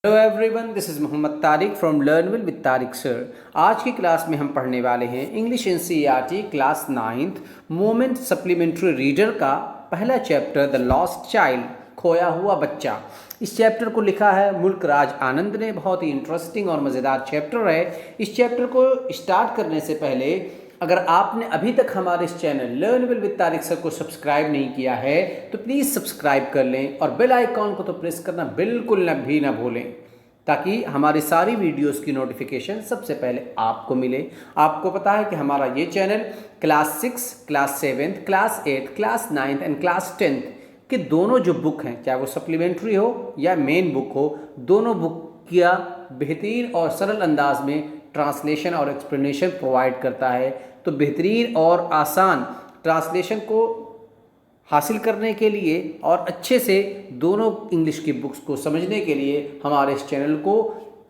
Hello everyone, this is Mohammad Tariq from learnwill with Tariq sir. आज की class में हम पढ़ने वाले हैं English NCERT class 9th moment supplementary reader का पहला चैप्टर द लॉस्ट चाइल्ड, खोया हुआ बच्चा। इस चैप्टर को लिखा है मुल्क राज आनंद ने। बहुत ही इंटरेस्टिंग और मज़ेदार चैप्टर है। इस चैप्टर को स्टार्ट करने से पहले अगर आपने अभी तक हमारे इस चैनल लर्नविल विद तारिक सर को सब्सक्राइब नहीं किया है तो प्लीज़ सब्सक्राइब कर लें और बेल आइकॉन को तो प्रेस करना बिल्कुल भी ना भूलें, ताकि हमारी सारी वीडियोस की नोटिफिकेशन सबसे पहले आपको मिले। आपको पता है कि हमारा ये channel class 6, class 7, class 8, class 9 and class 10 के दोनों जो बुक हैं, चाहे वो सप्लीमेंट्री हो या मेन बुक हो, दोनों बुक का बेहतरीन और सरल अंदाज में ट्रांसलेशन और एक्सप्लेनेशन प्रोवाइड करता है। तो बेहतरीन और आसान ट्रांसलेशन को हासिल करने के लिए और अच्छे से दोनों इंग्लिश की बुक्स को समझने के लिए हमारे इस चैनल को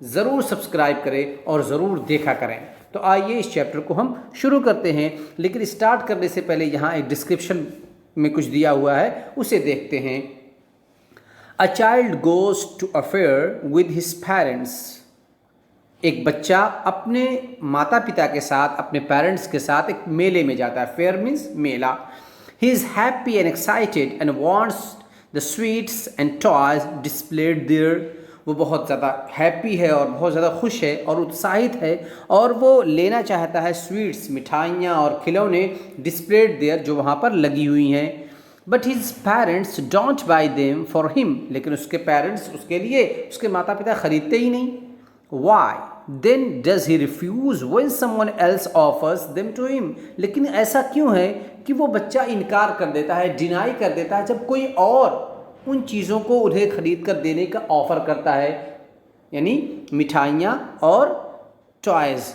ज़रूर सब्सक्राइब करें और ज़रूर देखा करें। तो आइए इस चैप्टर को हम शुरू करते हैं, लेकिन स्टार्ट करने से पहले यहाँ एक डिस्क्रिप्शन में कुछ दिया हुआ है, उसे देखते हैं। A child goes to a fair with his parents. एक बच्चा अपने माता पिता के साथ, अपने पेरेंट्स के साथ एक मेले में जाता है। फेयर मीन्स मेला। He is happy and excited and wants the sweets and toys displayed there. वो बहुत ज़्यादा हैप्पी है और बहुत ज़्यादा खुश है और उत्साहित है और वो लेना चाहता है स्वीट्स, मिठाइयाँ और खिलौने डिस्प्लेड देयर, जो वहाँ पर लगी हुई हैं। But his parents don't buy them for him. लेकिन उसके पेरेंट्स उसके लिए, उसके माता पिता खरीदते ही नहीं। Why then does he refuse when someone else offers them to him? लेकिन ऐसा क्यों है कि वो बच्चा इनकार कर देता है, डिनाई कर देता है, जब कोई और उन चीज़ों को उन्हें खरीद कर देने का ऑफ़र करता है, यानी मिठाइयाँ और टॉयज़।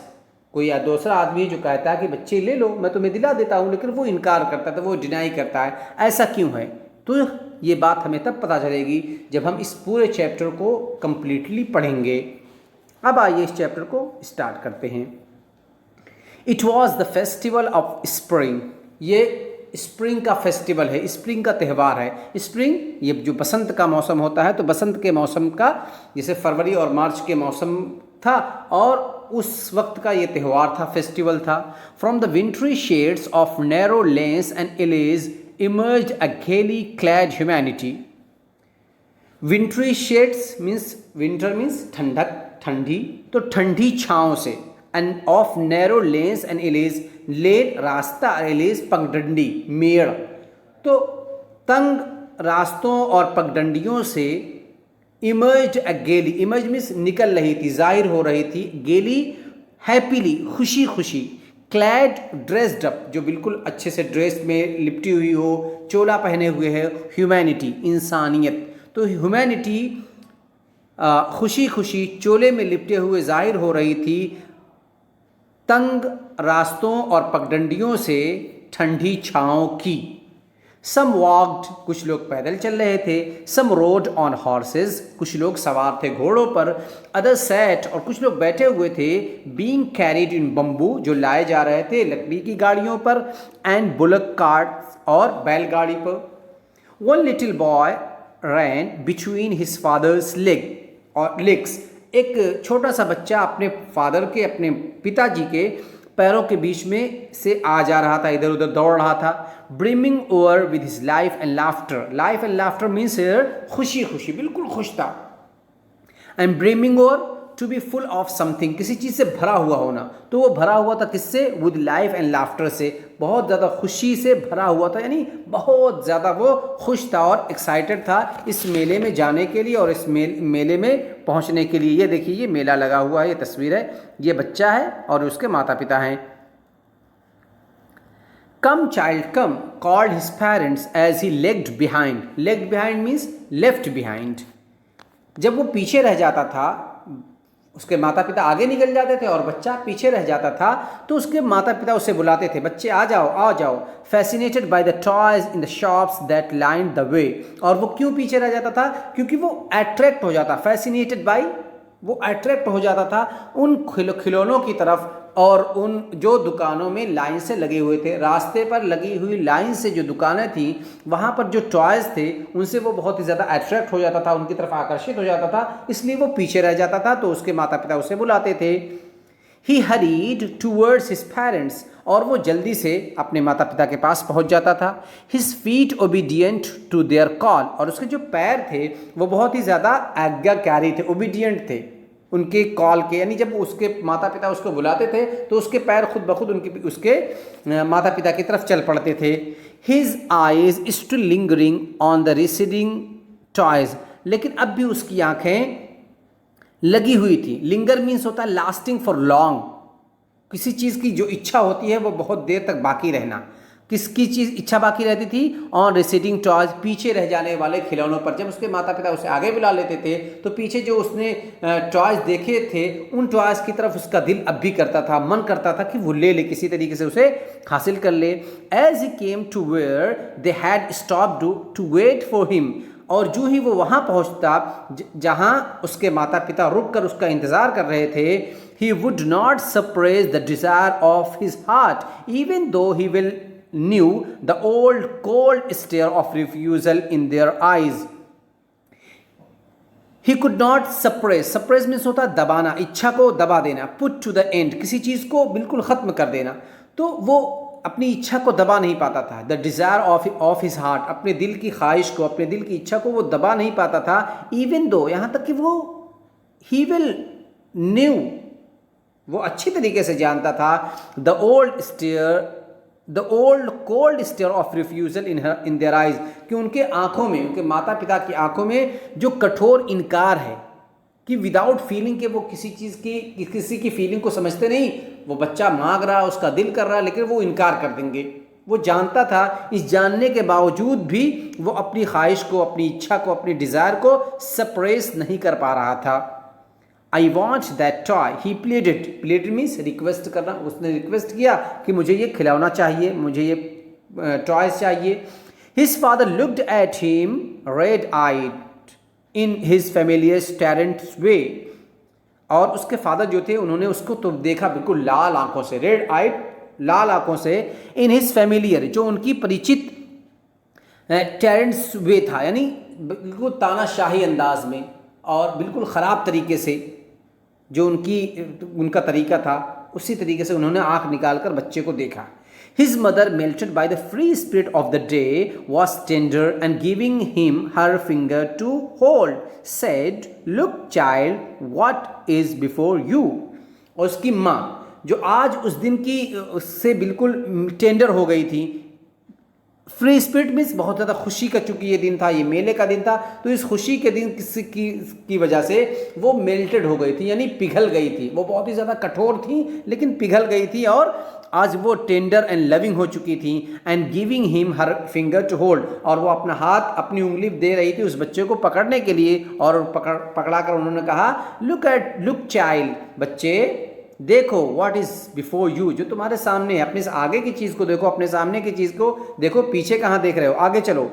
कोई या दूसरा आदमी जो कहता है कि बच्चे ले लो, मैं तुम्हें दिला देता हूँ, लेकिन वो इनकार करता है, तो वो डिनाई करता है। ऐसा क्यों है? तो ये बात हमें तब पता चलेगी जब हम इस पूरे चैप्टर को कम्प्लीटली पढ़ेंगे। अब आइए इस चैप्टर को स्टार्ट करते हैं। It was the festival of spring. ये स्प्रिंग का फेस्टिवल है, स्प्रिंग का त्यौहार है। स्प्रिंग ये जो बसंत का मौसम होता है, तो बसंत के मौसम का, जैसे फरवरी और मार्च के मौसम था, और उस वक्त का ये त्यौहार था, फेस्टिवल था। From the wintry shades of narrow lanes and alleys emerged a gaily clad humanity. Wintry shades means, winter means ठंडक, ठंडी, तो ठंडी छाँव से, and of narrow lanes and alleys, lane रास्ता, एलेज पगडंडी, मेड़, तो तंग रास्तों और पगडंडियों से इमर्ज्ड अ गेली, इमर्ज मीन्स निकल रही थी, जाहिर हो रही थी, गेली हैप्पीली, खुशी खुशी, क्लैड ड्रेस्ड अप, जो बिल्कुल अच्छे से ड्रेस में लिपटी हुई हो, चोला पहने हुए है, ह्यूमैनिटी, इंसानियत। तो ह्यूमैनिटी खुशी खुशी चोले में लिपटे हुए जाहिर हो रही थी, तंग रास्तों और पगडंडियों से ठंडी छाँव की। सम वॉक्ड, कुछ लोग पैदल चल रहे थे। सम रोड ऑन हॉर्सेज, कुछ लोग सवार थे घोड़ों पर। अदर सैट, और कुछ लोग बैठे हुए थे। बीइंग कैरिड इन बम्बू, जो लाए जा रहे थे लकड़ी की गाड़ियों पर। एंड बुलक कार्ट, और बैलगाड़ी पर। वन लिटिल बॉय रैन बिटवीन हिज फादर्स लेग्स। एक छोटा सा बच्चा अपने फादर के, अपने पिताजी के पैरों के बीच में से आ जा रहा था, इधर उधर दौड़ रहा था। Brimming over with his life and laughter. Life and laughter means खुशी खुशी, बिल्कुल खुश था। And brimming over, to be full of something, किसी चीज़ से भरा हुआ होना। तो वो भरा हुआ था किससे? विद लाइफ एंड लाफ्टर से, बहुत ज़्यादा खुशी से भरा हुआ था, यानी बहुत ज़्यादा वो खुश था और एक्साइटेड था इस मेले में जाने के लिए और इस मेले में पहुंचने के लिए। ये देखिए, ये मेला लगा हुआ है, ये तस्वीर है, ये बच्चा है और उसके माता पिता हैं। Come child come called his parents as he lagged behind. Lagged behind means left behind. जब वो पीछे रह जाता था, उसके माता पिता आगे निकल जाते थे और बच्चा पीछे रह जाता था, तो उसके माता पिता उसे बुलाते थे, बच्चे आ जाओ आ जाओ। Fascinated by the toys in the shops that line the way. और वो क्यों पीछे रह जाता था? क्योंकि वो अट्रैक्ट हो जाता, फैसिनेटेड बाय वो अट्रैक्ट हो जाता था उन खिलौनों की तरफ, और उन जो दुकानों में लाइन से लगे हुए थे, रास्ते पर लगी हुई लाइन से जो दुकानें थी वहाँ पर जो टॉयज़ थे उनसे वो बहुत ही ज़्यादा अट्रैक्ट हो जाता था, उनकी तरफ आकर्षित हो जाता था, इसलिए वो पीछे रह जाता था। तो उसके माता पिता उसे बुलाते थे। ही हरीड टूवर्ड्स हिज पेरेंट्स, और वो जल्दी से अपने माता पिता के पास पहुंच जाता था। His feet obedient to their call, और उसके जो पैर थे वो बहुत ही ज़्यादा आज्ञाकारी थे, ओबीडियंट थे उनके कॉल के, यानी जब उसके माता पिता उसको बुलाते थे तो उसके पैर खुद ब खुद उसके माता पिता की तरफ चल पड़ते थे। His eyes still lingering on the receding toys, लेकिन अब भी उसकी आंखें लगी हुई थी। लिंगर मीन्स होता है लास्टिंग फॉर लॉन्ग, किसी चीज़ की जो इच्छा होती है वो बहुत देर तक बाकी रहना। किसकी चीज़ इच्छा बाकी रहती थी? ऑन रिसीडिंग टॉयज, पीछे रह जाने वाले खिलौनों पर। जब उसके माता पिता उसे आगे बुला लेते थे तो पीछे जो उसने टॉयज देखे थे उन टॉयज की तरफ उसका दिल अब भी करता था, मन करता था कि वो ले ले, किसी तरीके से उसे हासिल कर ले। As he came to where they had stopped to wait for him, और जो ही वो वहाँ पहुँचता जहाँ उसके माता पिता रुक कर उसका इंतज़ार कर रहे थे, he would not suppress the desire of his heart, even though he will knew the old cold stare of refusal in their eyes. He could not suppress means होता है दबाना, इच्छा को दबा देना, put to the end, किसी चीज़ को बिल्कुल ख़त्म कर देना। तो वो अपनी इच्छा को दबा नहीं पाता था। The desire of his heart, अपने दिल की ख्वाहिश को, अपने दिल की इच्छा को वो दबा नहीं पाता था। इवन दो, यहाँ तक कि वो ही विल न्यू, वो अच्छी तरीके से जानता था the old cold stare of refusal in their eyes, कि उनके आंखों में, उनके माता पिता की आंखों में जो कठोर इनकार है, कि विदाउट फीलिंग के वो किसी चीज़ की, किसी की फीलिंग को समझते नहीं। वो बच्चा मांग रहा है, उसका दिल कर रहा है, लेकिन वो इनकार कर देंगे। वो जानता था, इस जानने के बावजूद भी वो अपनी ख्वाहिश को, अपनी इच्छा को, अपनी डिज़ायर को सप्रेस नहीं कर पा रहा था। आई want that toy, he pleaded, plead means request करना, उसने रिक्वेस्ट किया कि मुझे ये खिलौना चाहिए, मुझे ये टॉयज चाहिए। His father looked at him red eyed in his familiar tyrant's way, और उसके फादर जो थे उन्होंने उसको तो देखा बिल्कुल लाल आंखों से, रेड आइड, लाल आंखों से, इन हिज फैमिलियर, जो उनकी परिचित टेरेंट्स वे था, यानी बिल्कुल तानाशाही अंदाज में और बिल्कुल ख़राब तरीके से, जो उनका तरीका था उसी तरीके से उन्होंने आंख निकाल कर बच्चे को देखा। His mother, melted by the free spirit of the day, was tender and giving him her finger to hold, said, "Look, child, what is before you." और उसकी माँ जो आज उस दिन की उससे बिल्कुल टेंडर हो गई थी, फ्री स्पिरिट मीन्स बहुत ज़्यादा खुशी का, चूँकि ये दिन था, ये मेले का दिन था, तो इस खुशी के दिन की वजह से वो मेल्टेड हो गई थी, यानी पिघल गई थी। वो बहुत ही ज़्यादा कठोर थी लेकिन पिघल गई थी, और आज वो टेंडर एंड लविंग हो चुकी थी। And giving him her finger to hold, और वो अपना हाथ, अपनी उंगली दे रही थी उस बच्चे को पकड़ने के लिए, और पकड़ा कर उन्होंने कहा, लुक चाइल्ड, बच्चे देखो, व्हाट इज बिफोर यू, जो तुम्हारे सामने है, अपने आगे की चीज़ को देखो, अपने सामने की चीज़ को देखो, पीछे कहाँ देख रहे हो, आगे चलो।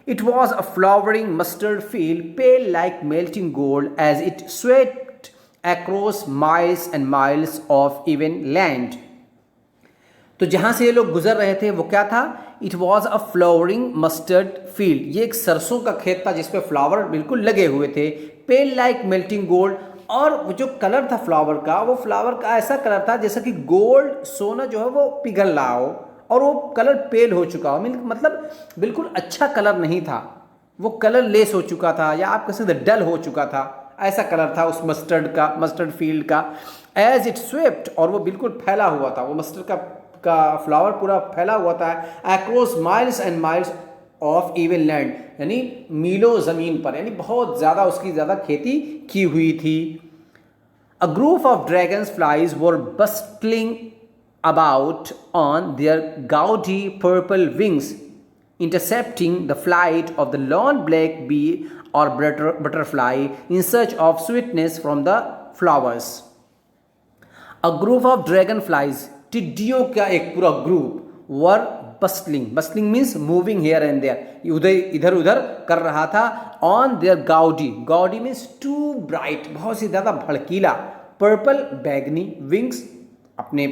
It was a flowering mustard field, pale like melting gold as it swept across miles and miles of even land. तो जहाँ से ये लोग गुजर रहे थे वो क्या था? It was a flowering mustard field, ये एक सरसों का खेत था जिसपे फ्लावर बिल्कुल लगे हुए थे। पेल लाइक मेल्टिंग गोल्ड, और वो जो कलर था फ्लावर का, वो फ्लावर का ऐसा कलर था जैसा कि गोल्ड, सोना जो है वो पिघल रहा हो, और वो कलर पेल हो चुका हो, मतलब बिल्कुल अच्छा कलर नहीं था, वो कलर लेस हो चुका था, या आप कह सकते डल हो चुका था, ऐसा कलर था उस मस्टर्ड फील्ड का। एज इट स्वेप्ट, और वो बिल्कुल फैला हुआ था, वो मस्टर्ड का फ्लावर पूरा फैला हुआ था। Across miles and miles of even land, यानी मीलों ज़मीन पर, यानी बहुत ज़्यादा उसकी ज़्यादा खेती की हुई थी। A group of dragons flies were bustling about on their Goudie purple wings, intercepting the flight of the lone black bee or butterfly in search of sweetness from the flowers. A group of dragonflies, टिड्डियों का एक पूरा group, were bustling, bustling means moving here and there, इधर उधर कर रहा था। On their gaudy, gaudy means too bright, बहुत ही ज़्यादा भड़कीला, पर्पल बैगनी, विंग्स अपने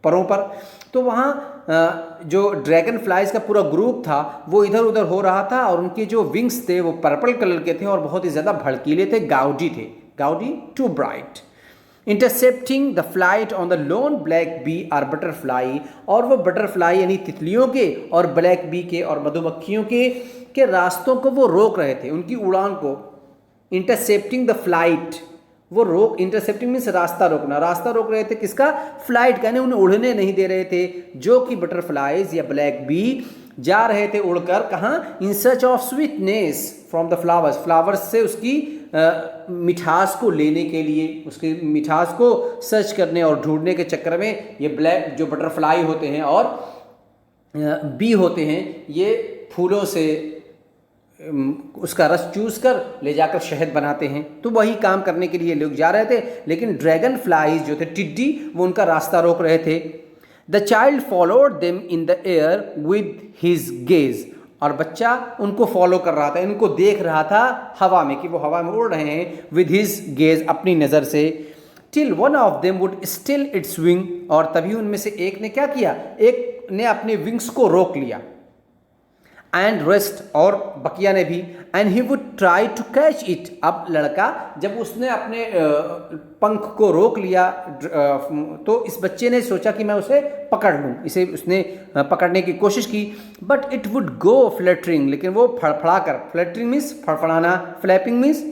परों पर। तो वहाँ जो ड्रैगन फ्लाइज का पूरा ग्रुप था वो इधर उधर हो रहा था और उनके जो विंग्स थे वो पर्पल कलर के थे और बहुत ही ज़्यादा भड़कीले थे, गाउडी थे, gaudy too bright. Intercepting the flight of the lone black bee or butterfly, और वो बटरफ्लाई यानी तितलियों के और ब्लैक बी के और मधुमक्खियों के रास्तों को वो रोक रहे थे, उनकी उड़ान को। इंटरसेप्टिंग द फ्लाइट, वो रोक, इंटरसेप्टिंग मीन्स रास्ता रोकना, रास्ता रोक रहे थे किसका? फ्लाइट का, यानी उन्हें उड़ने नहीं दे रहे थे, जो कि बटरफ्लाइज या ब्लैक बी जा रहे थे उड़कर कहाँ? In search of sweetness from the flowers, flowers से उसकी मिठास को लेने के लिए, उसकी मिठास को सर्च करने और ढूंढने के चक्कर में ये ब्लैक जो बटरफ्लाई होते हैं और बी होते हैं, ये फूलों से उसका रस चूस कर ले जाकर शहद बनाते हैं। तो वही काम करने के लिए लोग जा रहे थे, लेकिन ड्रैगन फ्लाइज जो थे, टिड्डी, वो उनका रास्ता रोक रहे थे। The child followed them in the air with his gaze, और बच्चा उनको फॉलो कर रहा था, इनको देख रहा था हवा में कि वो हवा में उड़ रहे हैं, विद हिज गेज, अपनी नज़र से। Till one of them would still it's wing, और तभी उनमें से एक ने क्या किया? एक ने अपने विंग्स को रोक लिया। एंड रेस्ट, और बकिया ने भी। And he would try to catch it, अब लड़का जब उसने अपने पंख को रोक लिया तो इस बच्चे ने सोचा कि मैं उसे पकड़ लूँ, इसे उसने पकड़ने की कोशिश की। But it would go fluttering, लेकिन वो फड़फड़ा कर, फ्लैटरिंग मीन्स फड़फड़ाना, फ्लैपिंग मीन्स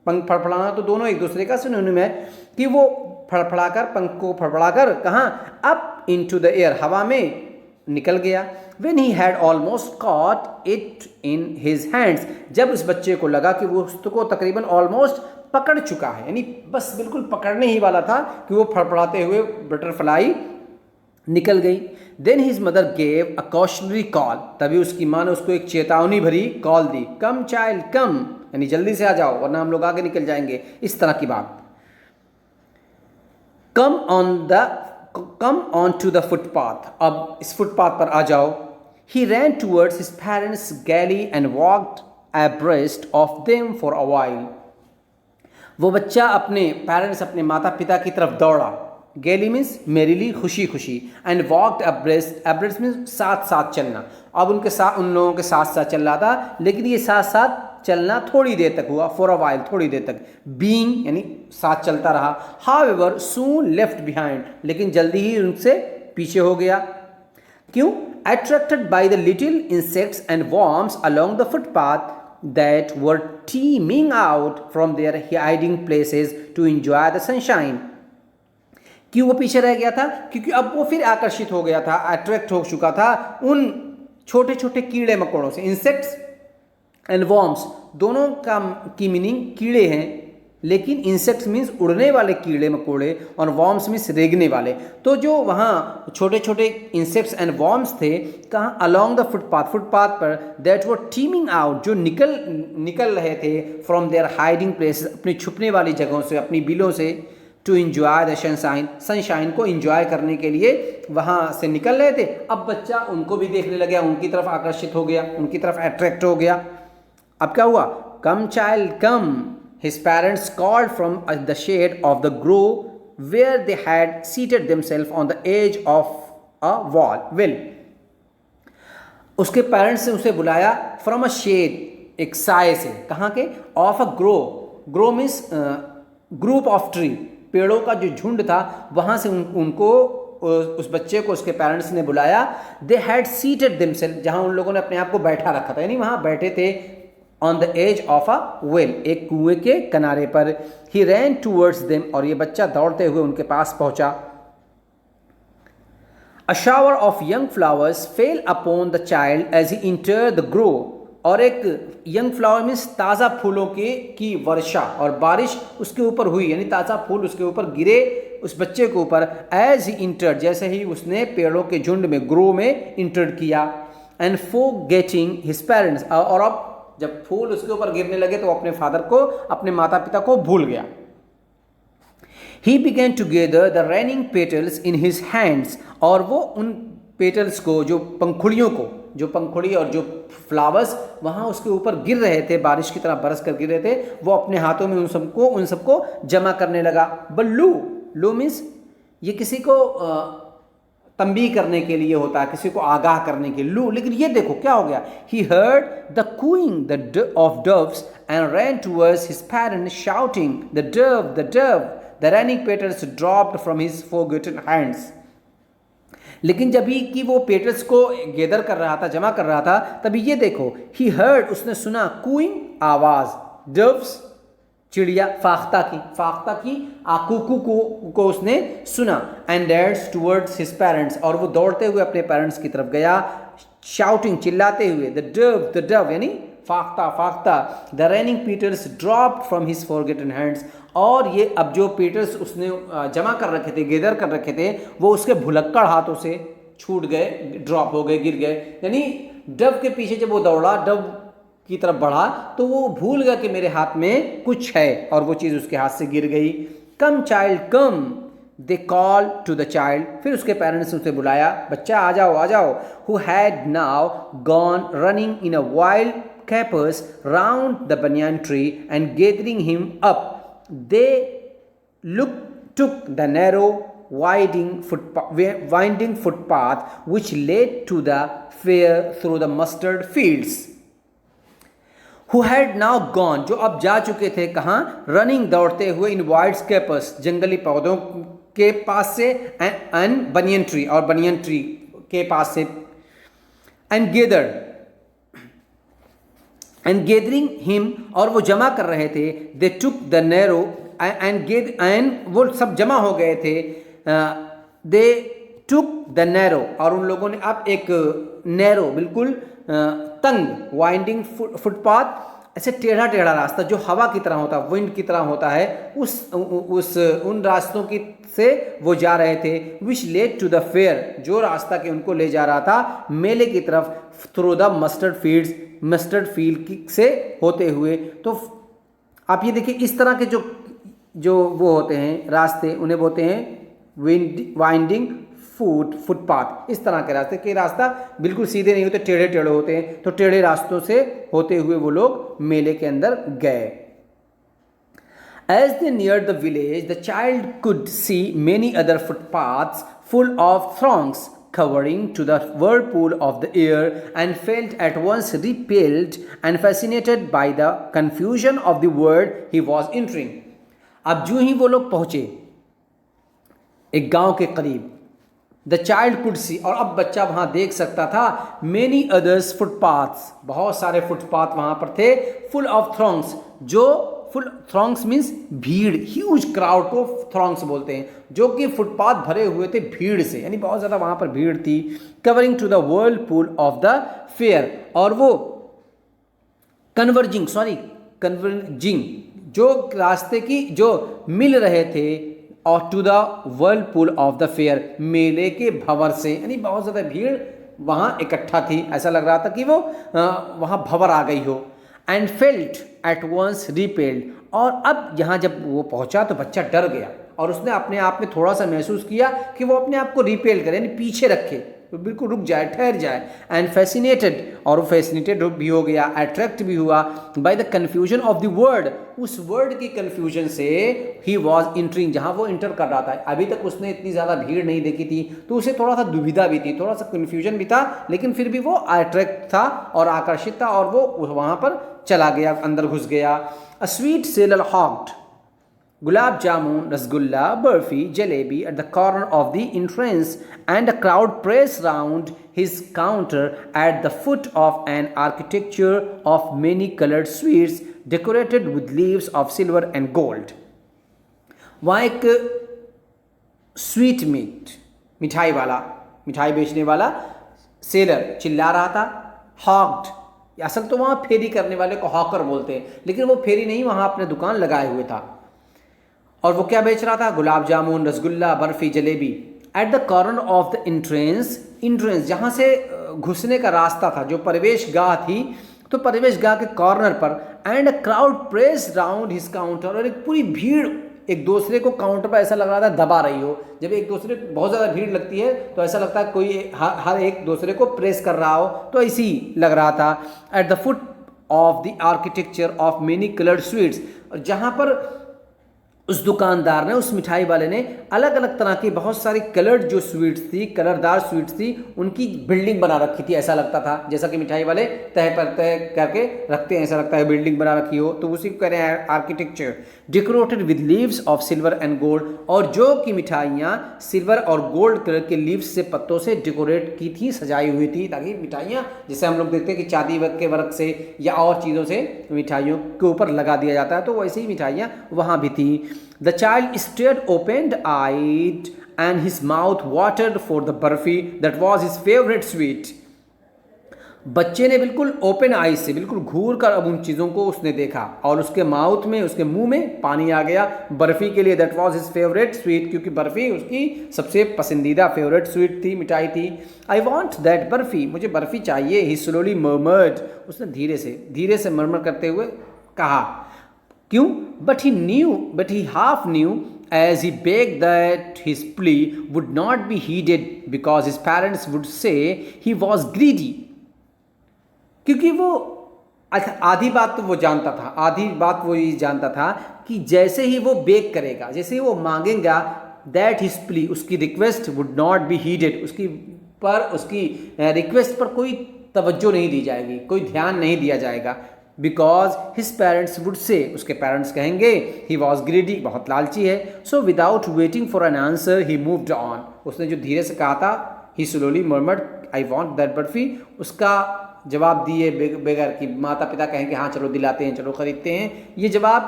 पंख फड़फड़ाना, तो दोनों एक दूसरे का सिनोनिम है कि वो फड़फड़ा कर, पंख को फड़फड़ा कर कहाँ? अप इनटू द एयर, हवा में निकल गया। When he had almost caught it in his hands, जब उस बच्चे को लगा कि वो उसको तकरीबन ऑलमोस्ट पकड़ चुका है, यानी बस बिल्कुल पकड़ने ही वाला था कि वो फड़फड़ाते हुए बटरफ्लाई निकल गई। Then his mother gave a cautionary call, तभी उसकी माँ ने उसको एक चेतावनी भरी कॉल दी, Come child come, यानी जल्दी से आ जाओ वरना हम लोग आगे निकल जाएंगे, इस तरह की बात। Come on to the footpath, अब इस फुटपाथ पर आ जाओ। He ran towards his parents gaily and walked abreast of them for a while. वो बच्चा अपने पेरेंट्स, अपने माता पिता की तरफ दौड़ा। गैली मीन्स मेरीली, खुशी खुशी, and walked abreast, abreast means साथ साथ चलना। अब उनके साथ, उन लोगों के साथ साथ चल रहा था, लेकिन ये साथ साथ चलना थोड़ी देर तक हुआ, फॉर अ वाइल, थोड़ी देर तक। बीइंग यानी साथ चलता रहा। हाउएवर सून लेफ्ट बिहाइंड, लेकिन जल्दी ही उनसे पीछे हो गया। क्यों? Attracted by the little insects and worms along the footpath that were teeming out from their hiding places to enjoy the sunshine. क्यों वो पीछे रह गया था? क्योंकि अब वो फिर आकर्षित हो गया था, अट्रैक्ट हो चुका था उन छोटे छोटे कीड़े मकोड़ों से। इंसेक्ट्स एंड वर्म्स दोनों की मीनिंग कीड़े हैं, लेकिन इंसेक्ट्स मीन्स उड़ने वाले कीड़े मकोड़े और वर्म्स मीन्स रेंगने वाले। तो जो वहाँ छोटे छोटे इंसेक्ट्स एंड वर्म्स थे कहाँ? अलोंग द फुटपाथ, फुटपाथ पर। दैट वर टीमिंग आउट, जो निकल रहे थे फ्रॉम देयर हाइडिंग प्लेसेस, अपनी छुपने वाली जगहों से, अपनी बिलों से। To enjoy the sunshine, sunshine को इंजॉय करने के लिए वहाँ से निकल रहे थे। अब बच्चा उनको भी देखने लग गया, उनकी तरफ आकर्षित हो गया, उनकी तरफ अट्रैक्ट हो गया। अब क्या हुआ? कम child come, his parents called from the shade of the grove where they had seated themselves on the edge of a well. उसके पेरेंट्स ने उसे बुलाया फ्रॉम अ शेड, एक साए से, कहाँ के? Of a grow means group of tree, पेड़ों का जो झुंड था वहाँ से उनको उस बच्चे को उसके पेरेंट्स ने बुलाया। दे हैड सीटेड देमसेल्फ, जहाँ उन लोगों ने अपने आप को बैठा रखा था, यानी वहाँ बैठे थे। On the edge of a well, एक कुएं के किनारे पर। ही रैन टूवर्ड्स देम, और ये बच्चा दौड़ते हुए उनके पास पहुंचा। A shower of young flowers fell upon the child as he enter the grove, और एक यंग फ्लावर मीन्स ताज़ा फूलों की वर्षा और बारिश उसके ऊपर हुई, यानी ताज़ा फूल उसके ऊपर गिरे उस बच्चे के ऊपर। एज ही इंटर्ड, जैसे ही उसने पेड़ों के झुंड में, ग्रो में इंटर्ड किया। एंड फॉरगेटिंग हिज पेरेंट्स, और अब जब फूल उसके ऊपर गिरने लगे तो अपने फादर को, अपने माता पिता को भूल गया। He began to gather the raining petals in his hands, और वो उन पेटल्स को, जो पंखुड़ियों को, जो पंखुड़ी और जो फ्लावर्स वहाँ उसके ऊपर गिर रहे थे, बारिश की तरह बरस कर गिर रहे थे, वो अपने हाथों में उन सबको जमा करने लगा। बल्लू, लू मीन्स ये किसी को तंबीह करने के लिए होता है, किसी को आगाह करने के लिए, लू। लेकिन ये देखो क्या हो गया, he heard the cooing of doves and ran towards his parents shouting the dove the dove, the running petals dropped from his forgotten hands. लेकिन जब ही कि वो पेटल्स को गैदर कर रहा था, जमा कर रहा था, तभी ये देखो, ही हर्ड, उसने सुना, कूइंग आवाज, डव्स चिड़िया, फाख्ता की आकूकू को उसने सुना, एंड डेड्स टुवर्ड्स हिज पेरेंट्स, और वो दौड़ते हुए अपने पेरेंट्स की तरफ गया, शाउटिंग, चिल्लाते हुए, द डव यानी फाख्ता, the raining petals dropped from his forgotten hands, और ये अब जो पीटर्स उसने जमा कर रखे थे, गैदर कर रखे थे, वो उसके भुलक्कड़ हाथों से छूट गए, ड्रॉप हो गए, गिर गए। यानी डव के पीछे जब वो दौड़ा, डव की तरफ बढ़ा, तो वो भूल गया कि मेरे हाथ में कुछ है, और वो चीज़ उसके हाथ से गिर गई। Come child come, they call to the child, फिर उसके पेरेंट्स ने उसे बुलाया, बच्चा आ जाओ आ जाओ। Who had now gone running in a wild capers round the banyan tree and gathering him up, they took the narrow winding footpath which led to the fair through the mustard fields. Who had now gone, जो अब जा चुके थे, कहाँ, running, दौड़ते हुए, इन wild capers, जंगली पौधों के पास से, एंड बनियन ट्री, और बनियन ट्री के पास से, एंड गैदरिंग हिम, और वो जमा कर रहे थे, दे टुक द नैरो एंड वो सब जमा हो गए थे, दे टुक द नैरो, और उन लोगों ने अब एक नैरो, बिल्कुल तंग, वाइंडिंग फुटपाथ, ऐसे टेढ़ा टेढ़ा रास्ता जो हवा की तरह होता है, विंड की तरह होता है, उन रास्तों की से वो जा रहे थे, which led to the fair, जो रास्ता के उनको ले जा रहा था मेले की तरफ, थ्रू द मस्टर्ड फील्ड से होते हुए। तो आप ये देखिए, इस तरह के जो वो होते हैं रास्ते, उन्हें बोलते हैं वाइंडिंग फुटपाथ। इस तरह के रास्ते, के रास्ता बिल्कुल सीधे नहीं होते, टेढ़े टेढ़े होते हैं, तो टेढ़े रास्तों से होते हुए वो लोग मेले के अंदर गए। As they neared the village, the child could see many other footpaths full of throngs covering to the whirlpool of the air, and felt at once repelled and fascinated by the confusion of the world he was entering. अब जो ही वो लोग पहुंचे एक गांव के करीब, the child could see, और अब बच्चा वहां देख सकता था, मेनी अदर्स फुटपाथ्स, बहुत सारे फुटपाथ वहां पर थे, फुल ऑफ थ्रॉन्ग्स, जो फुल थ्रॉन्ग्स मीन्स भीड़, ह्यूज क्राउड को थ्रॉन्ग्स बोलते हैं, जो कि फुटपाथ भरे हुए थे भीड़ से, यानी बहुत ज़्यादा वहाँ पर भीड़ थी। Covering to the whirlpool of the fair, और वो कन्वर्जिंग जो रास्ते की जो मिल रहे थे, और to the whirlpool of the fair, मेले के भंवर से, यानी बहुत ज़्यादा भीड़ वहाँ इकट्ठा थी, ऐसा लग रहा था कि वो वहाँ भंवर आ गई हो। And felt at once repelled, और अब यहाँ जब वो पहुँचा तो बच्चा डर गया, और उसने अपने आप में थोड़ा सा महसूस किया कि वो अपने आप को रिपेल करे, यानी पीछे रखे, तो बिल्कुल रुक जाए, ठहर जाए। एंड फैसिनेटेड, और वो फैसिनेटेड भी हो गया, अट्रैक्ट भी हुआ, by the confusion of the word, उस वर्ड की कन्फ्यूजन से ही वॉज इंटरिंग, जहाँ वो इंटर कर रहा था। अभी तक उसने इतनी ज़्यादा भीड़ नहीं देखी थी, तो उसे थोड़ा सा दुविधा भी थी, थोड़ा सा कन्फ्यूजन भी था, लेकिन फिर भी वो अट्रैक्ट था और आकर्षित था, और वो वहाँ पर चला गया, अंदर घुस गया। A sweet seller hawked gulab jamun, rasgulla, burfi, jalebi at the corner of the entrance, and a crowd pressed round his counter at the foot of an architecture of many colored sweets decorated with leaves of silver and gold. वहाँ एक sweet meet मिठाई वाला, मिठाई बेचने वाला seller चिल्ला रहा था. हॉक्ड, असल तो वहाँ फेरी करने वाले को हॉकर बोलते हैं, लेकिन वो फेरी नहीं, वहाँ अपने दुकान लगाए हुए था. और वो क्या बेच रहा था? Gulab jamun, rasgulla, barfi, jalebi. At the corner of the entrance, जहाँ से घुसने का रास्ता था, जो प्रवेश गाह थी, तो प्रवेश गाह के कॉर्नर पर. And a crowd press round his counter, और एक पूरी भीड़ एक दूसरे को काउंटर पर ऐसा लग रहा था दबा रही हो। जब एक दूसरे बहुत ज़्यादा भीड़ लगती है तो ऐसा लगता है कोई हर एक दूसरे को प्रेस कर रहा हो, तो ऐसी लग रहा था। At the foot of the architecture of many coloured sweets, जहाँ पर उस दुकानदार ने, उस मिठाई वाले ने अलग अलग तरह की बहुत सारी कलर्ड जो स्वीट्स थी, कलरदार स्वीट्स थी, उनकी बिल्डिंग बना रखी थी। ऐसा लगता था जैसा कि मिठाई वाले तय पर तय करके रखते हैं, ऐसा लगता है बिल्डिंग बना रखी हो, तो उसी को कह रहे हैं architecture. Decorated with leaves of silver and gold, और जो कि मिठाइयाँ सिल्वर और गोल्ड कलर के लीव्स से, पत्तों से डेकोरेट की थी, सजाई हुई थी, ताकि मिठाइयाँ जैसे हम लोग देखते हैं कि चांदी के वर्क से या और चीज़ों से मिठाइयों के ऊपर लगा दिया जाता है, तो वैसे ही मिठाइयाँ वहाँ भी थी। The child stared open-eyed and his mouth watered for the barfi that was his favorite sweet. बच्चे ने बिल्कुल ओपन आई से, बिल्कुल घूर कर अब उन चीज़ों को उसने देखा और उसके माउथ में, उसके मुंह में पानी आ गया बर्फ़ी के लिए। That was his favourite sweet, क्योंकि बर्फ़ी उसकी सबसे पसंदीदा फेवरेट स्वीट थी, मिठाई थी। आई वॉन्ट दैट बर्फ़ी, मुझे बर्फ़ी चाहिए। ही स्लोली मर्मर्ड, उसने धीरे से मर्मर करते हुए कहा। क्यों? But he half knew as he begged that his plea would not be heeded because his parents would say he was greedy. क्योंकि वो आधी बात तो वो जानता था, आधी बात वो ये जानता था कि जैसे ही वो बेग करेगा, जैसे ही वो मांगेगा, that his plea, उसकी request would not be heeded, उसकी रिक्वेस्ट पर कोई तवज्जो नहीं दी जाएगी, कोई ध्यान नहीं दिया जाएगा। Because his parents would say, उसके पेरेंट्स कहेंगे ही वॉज ग्रीडी, बहुत लालची है। So without waiting for an answer he moved on, उसने जो धीरे से कहा था, he slowly murmured I want that barfi, उसका जवाब दिए बगैर कि माता पिता कहें कि हाँ चलो दिलाते हैं, चलो खरीदते हैं, ये जवाब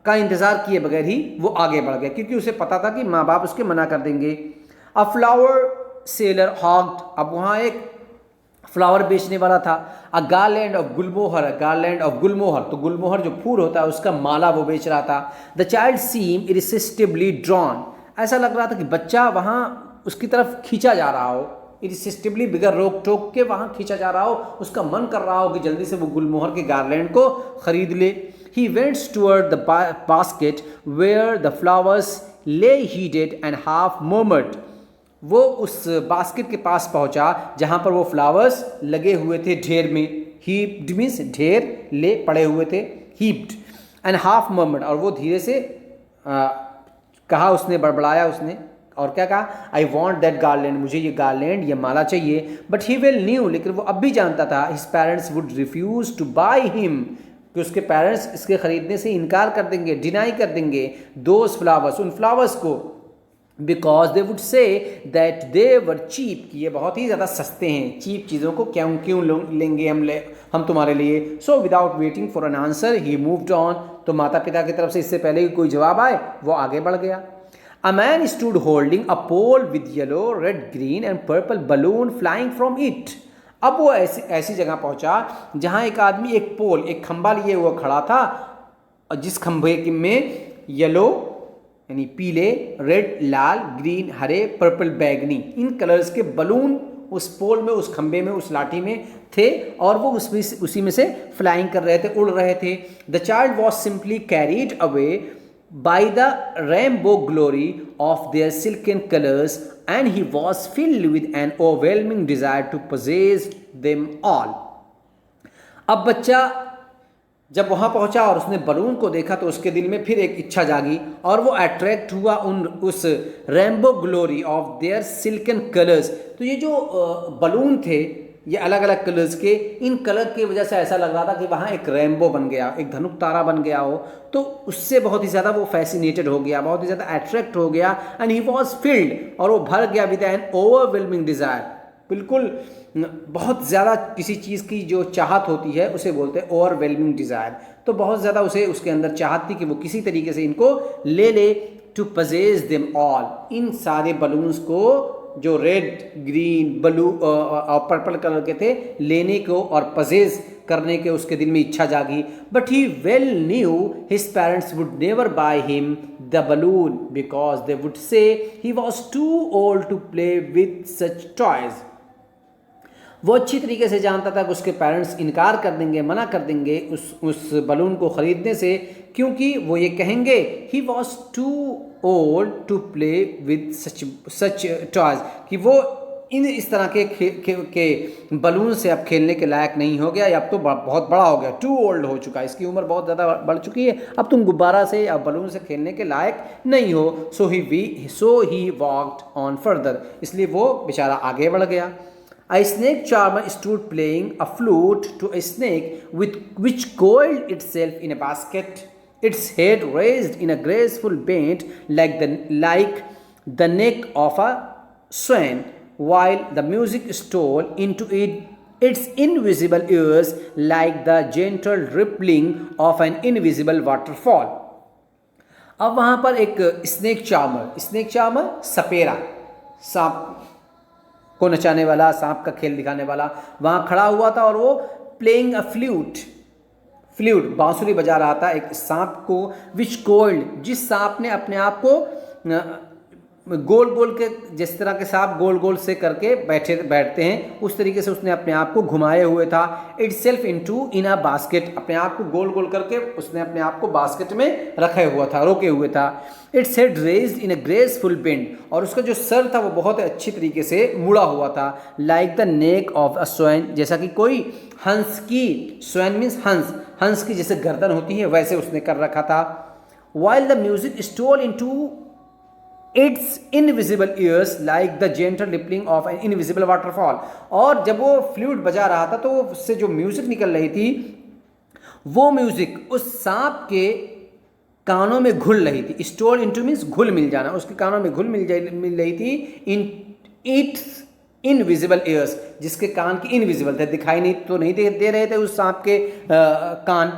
का इंतज़ार किए बगैर ही वो आगे बढ़ गया, क्योंकि उसे पता था कि माँ बाप उसके मना कर देंगे। अ फ्लावर सेलर हॉग्ड, अब वहाँ एक फ्लावर बेचने वाला था। अ गार्लैंड ऑफ गुलमोहर, तो गुलमोहर जो फूल होता है उसका माला वो बेच रहा था। द चाइल्ड सीम इरिसिस्टिबली ड्रॉन, ऐसा लग रहा था कि बच्चा वहाँ उसकी तरफ खींचा जा रहा हो, इरिसिस्टिबली बिगर रोक टोक के वहाँ खींचा जा रहा हो, उसका मन कर रहा हो कि जल्दी से वो गुलमोहर के गार्लैंड को खरीद ले। He went toward the basket where the flowers lay heaped and half मोमर्ड, वो उस बास्केट के पास पहुंचा जहां पर वो फ्लावर्स लगे हुए थे ढेर में। हीप्ड मीन्स ढेर, ले पड़े हुए थे, हीप्ड एंड हाफ मर्मर्ड, और वो धीरे से कहा, उसने बड़बड़ाया उसने, और क्या कहा? आई वॉन्ट दैट गार्लैंड, मुझे ये गार्लैंड, ये माला चाहिए। बट ही वेल न्यू, लेकिन वो अब भी जानता था, his parents would refuse to buy him, कि उसके पेरेंट्स इसके खरीदने से इनकार कर देंगे, डिनाई कर देंगे दोज फ्लावर्स, उन फ्लावर्स को। Because they would say that they were cheap, कि ये बहुत ही ज़्यादा सस्ते हैं, चीप चीज़ों को क्यों लेंगे हम तुम्हारे लिए। सो without waiting for an answer he moved on, तो माता पिता की तरफ से इससे पहले कि कोई जवाब आए वो आगे बढ़ गया। A man stood holding a pole with yellow, red, green and purple balloon flying from it. अब वो ऐसी जगह पहुंचा जहां एक आदमी एक पोल, एक खंबा लिए हुआ खड़ा था, और जिस खंभे में येलो यानी पीले, रेड लाल, ग्रीन हरे, पर्पल बैगनी, इन कलर्स के बलून उस पोल में, उस खंबे में, उस लाठी में थे, और वो उसी में से फ्लाइंग कर रहे थे, उड़ रहे थे। The child was simply carried away by the rainbow glory of their silken colours and he was filled with an overwhelming desire to possess them all. अब बच्चा जब वहाँ पहुँचा और उसने बलून को देखा तो उसके दिल में फिर एक इच्छा जागी, और वो अट्रैक्ट हुआ उस rainbow glory of their silken colours. तो ये जो बलून थे, ये अलग अलग कलर्स के, इन कलर की वजह से ऐसा लग रहा था कि वहाँ एक रेनबो बन गया, एक धनुक तारा बन गया हो, तो उससे बहुत ही ज़्यादा वो फैसिनेटेड हो गया, बहुत ही ज़्यादा अट्रैक्ट हो गया। एंड ही वॉज फिल्ड, और वो भर गया विद एन ओवरवेलमिंग डिज़ायर, बिल्कुल बहुत ज़्यादा किसी चीज़ की जो चाहत होती है उसे बोलते हैं ओवरवेलमिंग डिज़ायर। तो बहुत ज़्यादा उसे उसके अंदर चाहत थी कि वो किसी तरीके से इनको ले ले, टू पजेज देम ऑल, इन सारे बलून्स को जो रेड, ग्रीन, ब्लू और पर्पल कलर के थे, लेने को और पजेज करने के उसके दिल में इच्छा जागी। But he well knew his parents would never buy him the balloon because they would say he was too old to play with such toys. वो अच्छी तरीके से जानता था कि उसके पेरेंट्स इनकार कर देंगे, मना कर देंगे उस बलून को ख़रीदने से, क्योंकि वो ये कहेंगे he was too old to play with such toys, कि वो इस तरह के बलून से अब खेलने के लायक नहीं हो गया, या अब तो बहुत बड़ा हो गया, टू ओल्ड हो चुका है, इसकी उम्र बहुत ज़्यादा बढ़ चुकी है, अब तुम गुब्बारा से या बलून से खेलने के लायक नहीं हो। सो ही वॉक्ड ऑन फर्दर, इसलिए वो बेचारा आगे बढ़ गया। A snake charmer stood playing a flute to a snake which coiled itself in a basket, its head raised in a graceful bend like the neck of a swan, while the music stole into its invisible ears like the gentle rippling of an invisible waterfall. अब वहाँ पर एक snake charmer सपेरा, सांप को नचाने वाला, सांप का खेल दिखाने वाला वहाँ खड़ा हुआ था, और वो प्लेइंग अ फ्लूट बांसुरी बजा रहा था एक सांप को, विच कोल्ड, जिस सांप ने अपने आप को गोल गोल के, जिस तरह के सांप गोल गोल से करके बैठते हैं, उस तरीके से उसने अपने आप को घुमाए हुए था। इटसेल्फ इन अ बास्केट, अपने आप को गोल गोल करके उसने अपने आप को बास्केट में रखे हुआ था, रोके हुए था। Its head raised in a graceful bend, और उसका जो सर था वो बहुत अच्छी तरीके से मुड़ा हुआ था। Like the neck of a swan, जैसा कि कोई हंस की, स्वैन मीन्स हंस की जैसे गर्दन होती है वैसे उसने कर रखा था। While the music stole into its invisible ears like the gentle rippling of an invisible waterfall, और जब वो फ्लूट बजा रहा था तो उससे जो म्यूजिक निकल रही थी, वो म्यूजिक उस सांप के कानों में घुल रही थी। स्टोल इनटू मीन्स घुल मिल जाना, उसके कानों में घुल मिल रही थी। इन इट्स इनविजिबल ईयर्स, जिसके कान की इनविजिबल थे, दिखाई नहीं दे रहे थे उस सांप के कान।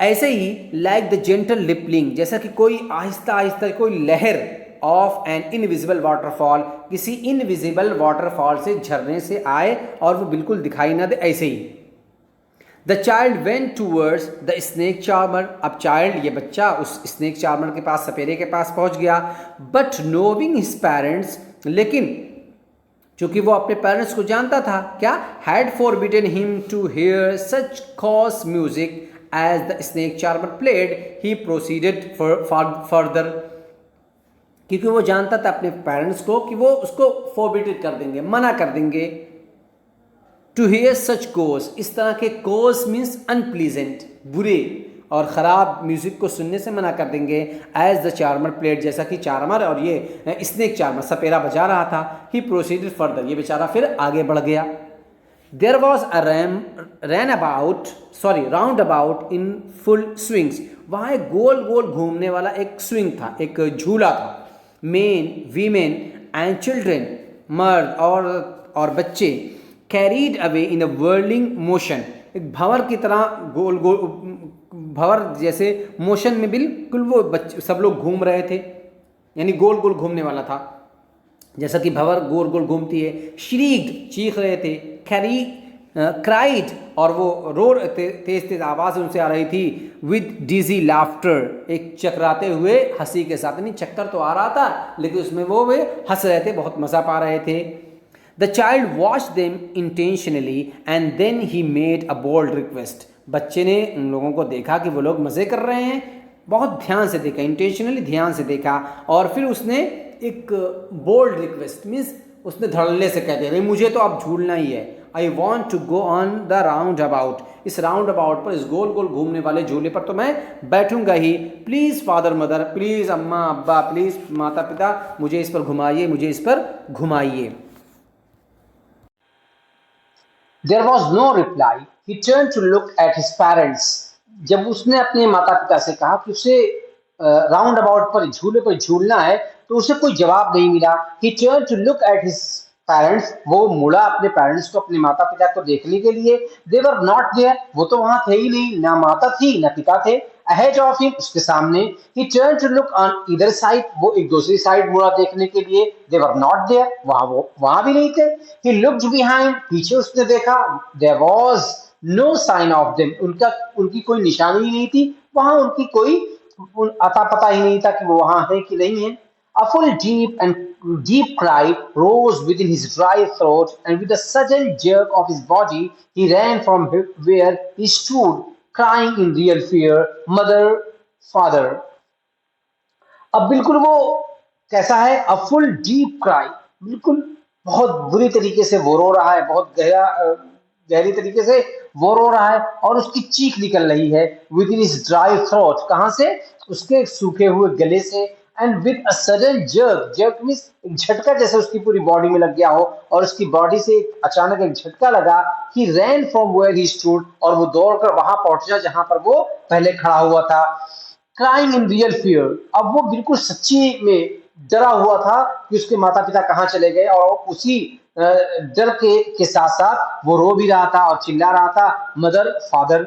ऐसे ही लाइक द जेंटल रिपलिंग, जैसा कि कोई आहिस्ता आहिस्ता कोई लहर ऑफ एन इनविजिबल वाटरफॉल, किसी इनविजिबल वाटरफॉल से झरने से आए और वो बिल्कुल दिखाई ना दे, ऐसे ही। The child went towards the snake charmer, अब चाइल्ड, ये बच्चा, उस स्नेक चार्मर के पास, सपेरे के पास पहुंच गया। बट नोविंग हिज पेरेंट्स, लेकिन चूंकि वो अपने पेरेंट्स को जानता था, क्या, had forbidden him to hear such coarse music as the snake charmer played, he proceeded further, क्योंकि वो जानता था अपने पेरेंट्स को कि वो उसको फॉरबिड कर देंगे, मना कर देंगे। टू हियर सच कोस, इस तरह के कोस मीन्स अनप्लीजेंट, बुरे और ख़राब म्यूज़िक को सुनने से मना कर देंगे। एज द चार्मर प्लेड, जैसा कि चार्मर और ये स्नेक चार्मर सपेरा बजा रहा था। ही प्रोसीडेड फर्दर, ये बेचारा फिर आगे बढ़ गया। There was a roundabout in full swings, वहाँ एक गोल गोल घूमने वाला एक स्विंग था, एक झूला था। मेन, वीमेन एंड चिल्ड्रेन, मर्द और बच्चे, carried away in a whirling motion, एक भंवर की तरह गोल गोल, भंवर जैसे मोशन में बिल्कुल वो बच्चे सब लोग घूम रहे थे, यानी गोल गोल घूमने वाला था, जैसा कि भंवर गोल गोल घूमती है। श्रीक्ड, चीख रहे थे। क्राइड, और वो रो तेज तेज आवाज़ उनसे आ रही थी। विद डिजी लाफ्टर, एक चकराते हुए हंसी के साथ, यानी चक्कर तो आ रहा था लेकिन उसमें वो वे हंस रहे थे, बहुत मज़ा पा रहे थे। The child watch them intentionally and then he made a bold request, बच्चे ने उन लोगों को देखा कि वो लोग मज़े कर रहे हैं, बहुत ध्यान से देखा, इंटेंशनली ध्यान से देखा, और फिर उसने एक बोल्ड रिक्वेस्ट मीन्स उसने धड़ल्ले से कह दिया, मुझे तो अब झूलना ही है। I want to go on the roundabout, इस राउंड अबाउट पर, इस गोल गोल घूमने वाले झूले पर तो मैं बैठूंगा ही। प्लीज़ फादर मदर, प्लीज़ अम्मा अब्बा, प्लीज़ माता पिता, मुझे इस पर घुमाइए, मुझे इस पर घुमाइए। There was no reply. He turned to look at his parents. जब उसने अपने माता पिता से कहा कि उसे राउंड अबाउट पर, झूले पर झूलना है, तो उसे कोई जवाब नहीं मिला। He turned to look at his parents. वो मुड़ा अपने पेरेंट्स को, अपने माता पिता को देखने के लिए। They were not there. वो तो वहां थे ही नहीं, ना माता थी ना पिता थे। Ahead of him, उसके सामने। He turned to look on either side. वो एक दूसरी साइड मुड़ा देखने के लिए। They were not there. वहां भी नहीं थे। He looked behind. पीछे उसने देखा। There was no sign of them. उनकी कोई निशानी ही नहीं थी। वहां उनकी कोई अता पता ही नहीं था कि वो वहां है कि नहीं है। A full deep and deep cry rose within his dry throat, and with a sudden jerk of his body, he ran from where he stood, crying in real fear, "Mother, father." अब बिल्कुल वो कैसा है, a full deep cry, बिल्कुल बहुत बुरी तरीके से वो रो रहा है, बहुत गहरी तरीके से वो रो रहा है और उसकी चीख निकल रही है with in his dry throat, कहां से, उसके सूखे हुए गले से, and with a sudden jerk, jerk means एक झटका जैसे उसकी पूरी बॉडी में लग गया हो और उसकी बॉडी से अचानक एक झटका लगा। He ran from where he stood, और वो दौड़कर वहां पहुंचा जहां पर वो पहले खड़ा हुआ था। क्राइंग इन रियल फियर, अब वो बिल्कुल सच्ची में डरा हुआ था कि उसके माता पिता कहाँ चले गए, और उसी डर के साथ साथ वो रो भी रहा था और चिल्ला रहा था, "mother, father."